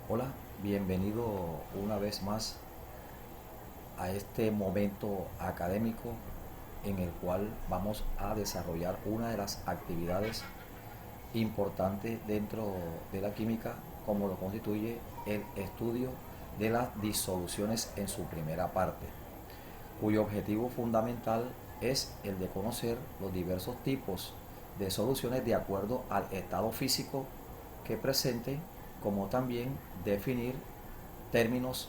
Hola, bienvenido una vez más a este momento académico en el cual vamos a desarrollar una de las actividades importantes dentro de la química, como lo constituye el estudio de las disoluciones en su primera parte, cuyo objetivo fundamental es el de conocer los diversos tipos de soluciones de acuerdo al estado físico que presenten, como también definir términos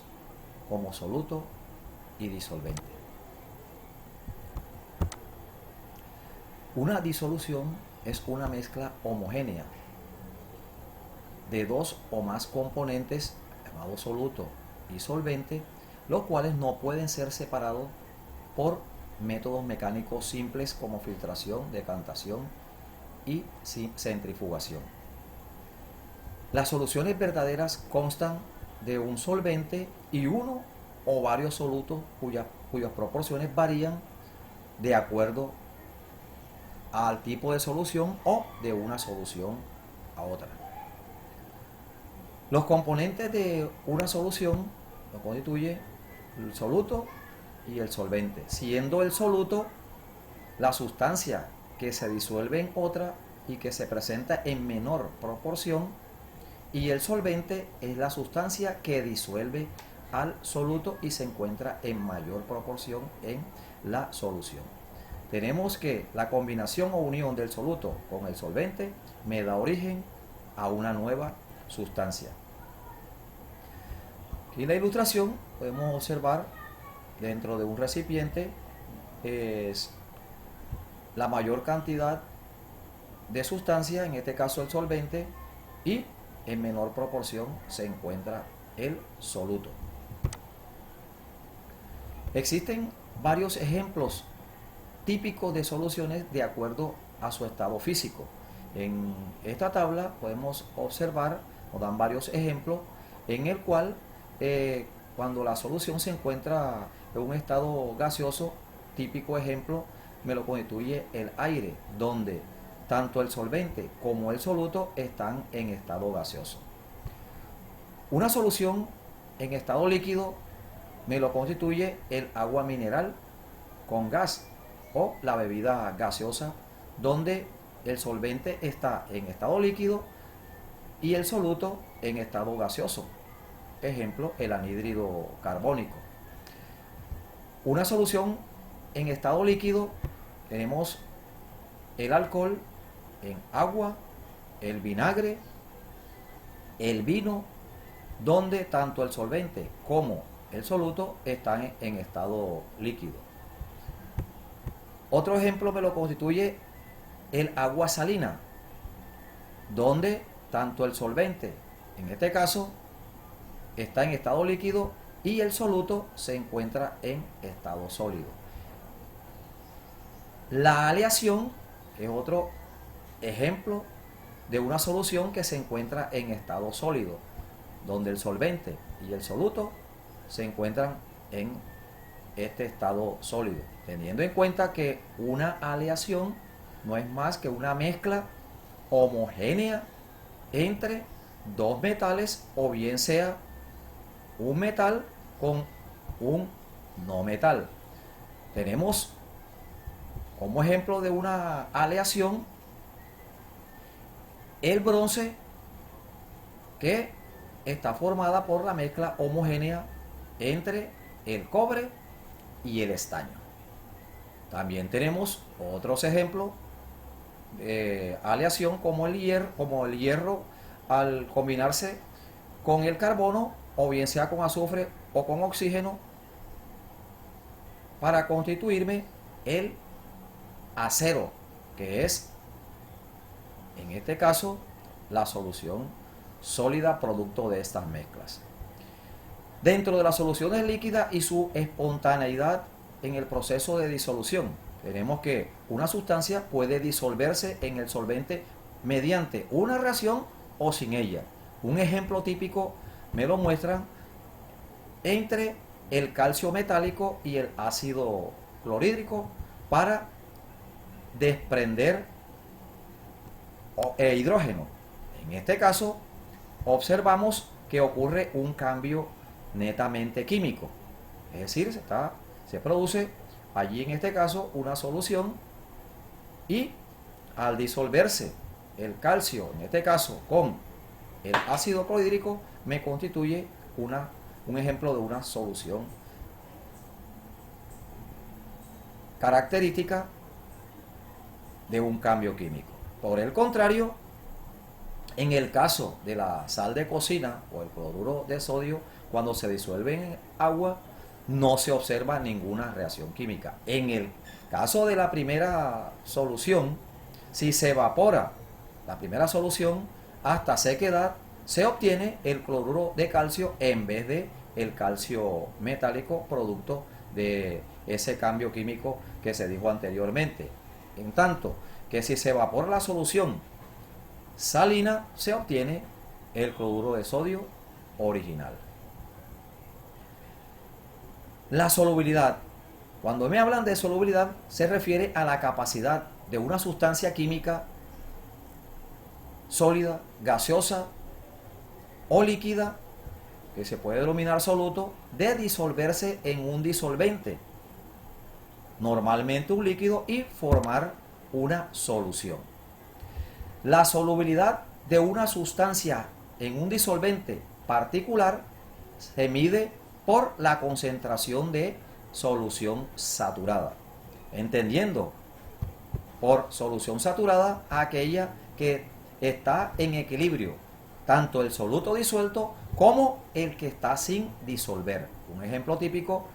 como soluto y disolvente. Una disolución es una mezcla homogénea de dos o más componentes llamados soluto y solvente, los cuales no pueden ser separados por métodos mecánicos simples como filtración, decantación y centrifugación. Las soluciones verdaderas constan de un solvente y uno o varios solutos cuyas proporciones varían de acuerdo al tipo de solución o de una solución a otra. Los componentes de una solución lo constituye el soluto y el solvente, siendo el soluto la sustancia que se disuelve en otra y que se presenta en menor proporción, y el solvente es la sustancia que disuelve al soluto y se encuentra en mayor proporción en la solución. Tenemos que la combinación o unión del soluto con el solvente me da origen a una nueva sustancia. Aquí en la ilustración podemos observar dentro de un recipiente es la mayor cantidad de sustancia, en este caso el solvente, y en menor proporción se encuentra el soluto. Existen varios ejemplos típicos de soluciones de acuerdo a su estado físico. En esta tabla podemos observar, nos dan varios ejemplos, en el cual cuando la solución se encuentra en un estado gaseoso, típico ejemplo me lo constituye el aire, donde tanto el solvente como el soluto están en estado gaseoso. Una solución en estado líquido me lo constituye el agua mineral con gas o la bebida gaseosa, donde el solvente está en estado líquido y el soluto en estado gaseoso. Ejemplo, el anhídrido carbónico. Una solución en estado líquido tenemos el alcohol en agua, el vinagre, el vino, donde tanto el solvente como el soluto están en estado líquido. Otro ejemplo me lo constituye el agua salina, donde tanto el solvente, en este caso, está en estado líquido y el soluto se encuentra en estado sólido. La aleación es otro ejemplo de una solución que se encuentra en estado sólido, donde el solvente y el soluto se encuentran en este estado sólido, teniendo en cuenta que una aleación no es más que una mezcla homogénea entre dos metales, o bien sea un metal con un no metal. Tenemos como ejemplo de una aleación el bronce, que está formada por la mezcla homogénea entre el cobre y el estaño. También tenemos otros ejemplos de aleación como el hierro al combinarse con el carbono, o bien sea con azufre o con oxígeno, para constituirme el acero, que es en este caso la solución sólida producto de estas mezclas. Dentro de las soluciones líquidas y su espontaneidad en el proceso de disolución, tenemos que una sustancia puede disolverse en el solvente mediante una reacción o sin ella. Un ejemplo típico me lo muestran entre el calcio metálico y el ácido clorhídrico para desprender hidrógeno. En este caso, observamos que ocurre un cambio netamente químico. Es decir, se produce allí en este caso una solución y al disolverse el calcio, en este caso con el ácido clorhídrico, me constituye un ejemplo de una solución característica de un cambio químico. Por el contrario, en el caso de la sal de cocina o el cloruro de sodio, cuando se disuelve en agua, no se observa ninguna reacción química. En el caso de la primera solución, si se evapora la primera solución hasta sequedad, se obtiene el cloruro de calcio en vez de el calcio metálico, producto de ese cambio químico que se dijo anteriormente. En tanto que si se evapora la solución salina, se obtiene el cloruro de sodio original. La solubilidad. Cuando me hablan de solubilidad, se refiere a la capacidad de una sustancia química sólida, gaseosa o líquida, que se puede denominar soluto, de disolverse en un disolvente, normalmente un líquido, y formar una solución. La solubilidad de una sustancia en un disolvente particular se mide por la concentración de solución saturada, entendiendo por solución saturada aquella que está en equilibrio, tanto el soluto disuelto como el que está sin disolver. Un ejemplo típico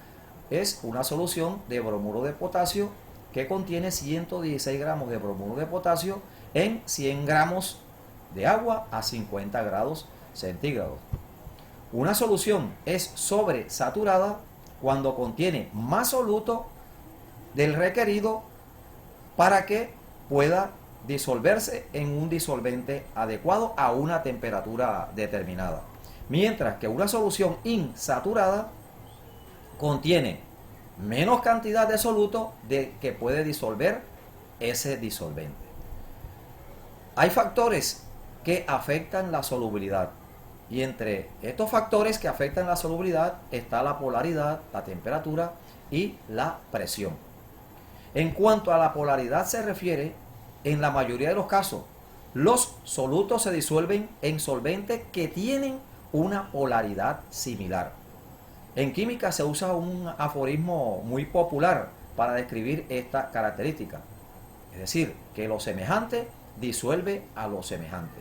es una solución de bromuro de potasio que contiene 116 gramos de bromuro de potasio en 100 gramos de agua a 50 grados centígrados. Una solución es sobresaturada cuando contiene más soluto del requerido para que pueda disolverse en un disolvente adecuado a una temperatura determinada. Mientras que una solución insaturada contiene menos cantidad de soluto de que puede disolver ese disolvente. Hay factores que afectan la solubilidad, y entre estos factores que afectan la solubilidad está la polaridad, la temperatura y la presión. En cuanto a la polaridad se refiere, en la mayoría de los casos, los solutos se disuelven en solventes que tienen una polaridad similar. En química se usa un aforismo muy popular para describir esta característica. Es decir, que lo semejante disuelve a lo semejante.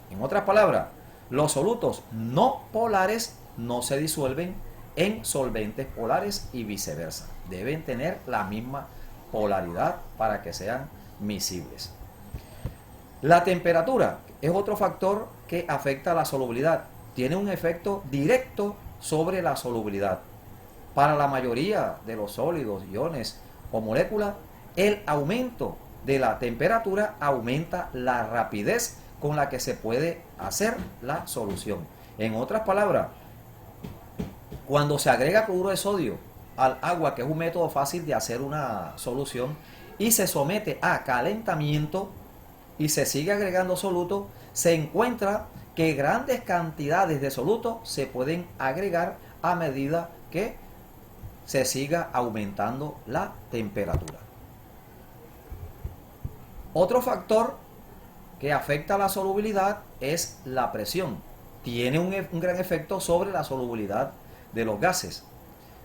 En otras palabras, los solutos no polares no se disuelven en solventes polares y viceversa. Deben tener la misma polaridad para que sean miscibles. La temperatura es otro factor que afecta la solubilidad. Tiene un efecto directo sobre la solubilidad. Para la mayoría de los sólidos, iones o moléculas, el aumento de la temperatura aumenta la rapidez con la que se puede hacer la solución. En otras palabras, cuando se agrega cloruro de sodio al agua, que es un método fácil de hacer una solución, y se somete a calentamiento y se sigue agregando soluto, se encuentra que grandes cantidades de soluto se pueden agregar a medida que se siga aumentando la temperatura. Otro factor que afecta la solubilidad es la presión. Tiene un gran efecto sobre la solubilidad de los gases.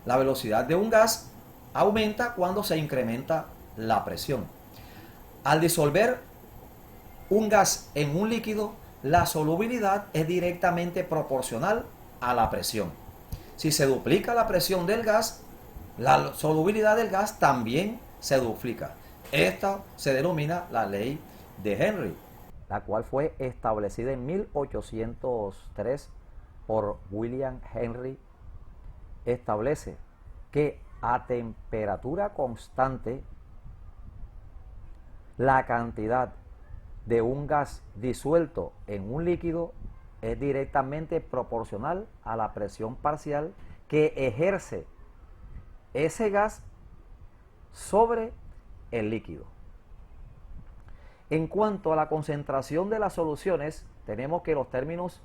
La velocidad de un gas aumenta cuando se incrementa la presión. Al disolver un gas en un líquido, la solubilidad es directamente proporcional a la presión. Si se duplica la presión del gas, la solubilidad del gas también se duplica. Esta se denomina la ley de Henry, la cual fue establecida en 1803 por William Henry. Establece que a temperatura constante la cantidad de un gas disuelto en un líquido es directamente proporcional a la presión parcial que ejerce ese gas sobre el líquido. En cuanto a la concentración de las soluciones, tenemos que los términos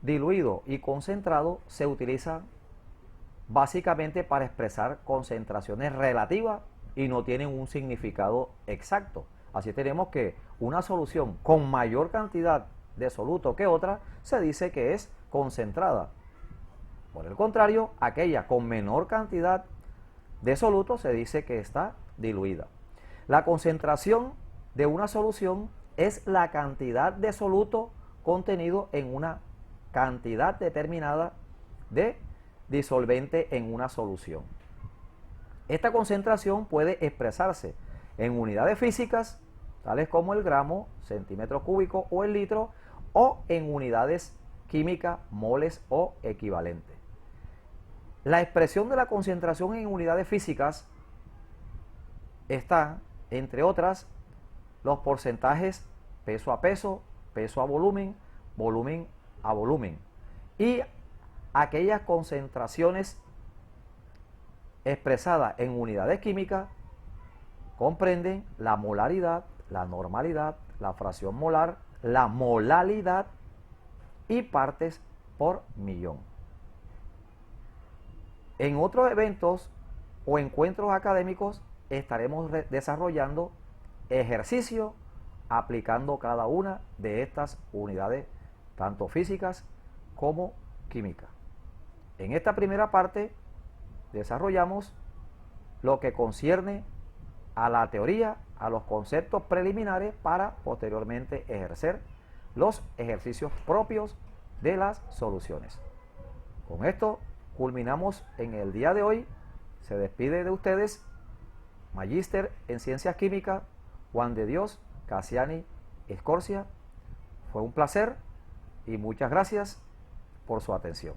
diluido y concentrado se utilizan básicamente para expresar concentraciones relativas y no tienen un significado exacto. Así tenemos que una solución con mayor cantidad de soluto que otra se dice que es concentrada. Por el contrario, aquella con menor cantidad de soluto se dice que está diluida. La concentración de una solución es la cantidad de soluto contenido en una cantidad determinada de disolvente en una solución. Esta concentración puede expresarse en unidades físicas, tales como el gramo, centímetro cúbico o el litro, o en unidades químicas, moles o equivalentes. La expresión de la concentración en unidades físicas está, entre otras, los porcentajes peso a peso, peso a volumen, volumen a volumen, y aquellas concentraciones expresadas en unidades químicas comprenden la molaridad, la normalidad, la fracción molar, la molalidad y partes por millón. En otros eventos o encuentros académicos estaremos desarrollando ejercicios aplicando cada una de estas unidades, tanto físicas como químicas. En esta primera parte desarrollamos lo que concierne a la teoría, a los conceptos preliminares para posteriormente ejercer los ejercicios propios de las soluciones. Con esto culminamos en el día de hoy. Se despide de ustedes Magíster en Ciencias Químicas Juan de Dios Casiani Escorcia. Fue un placer y muchas gracias por su atención.